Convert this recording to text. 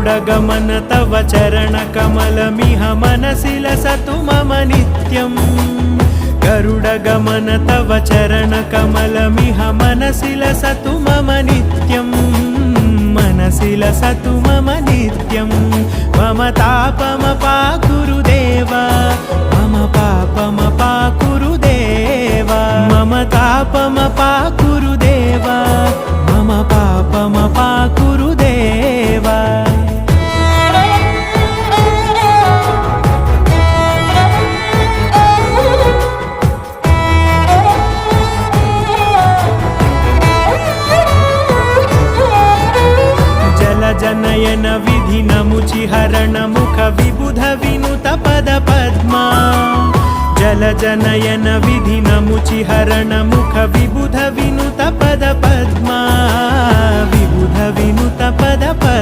गरुडगमन तव चरणकमलमिह मनसि लसतु मम नित्यम् गरुडगमन तव चरणकमलमिह मनसि लसतु मम नित्यम् मनसि लसतु मम नित्यम् मम तापमपाकुरु देव मम पापमपाकुरु देव मम तापमपाकुरु देव मम पापमपाकुरु देव जनयन विधि नमुचिहरण मुख विबुध विनुत पद पद्मा जल जनयन विधि नमुचिहरण मुख विबुध विनुत पद पद्मा विबुध विनुत पद पद्मा।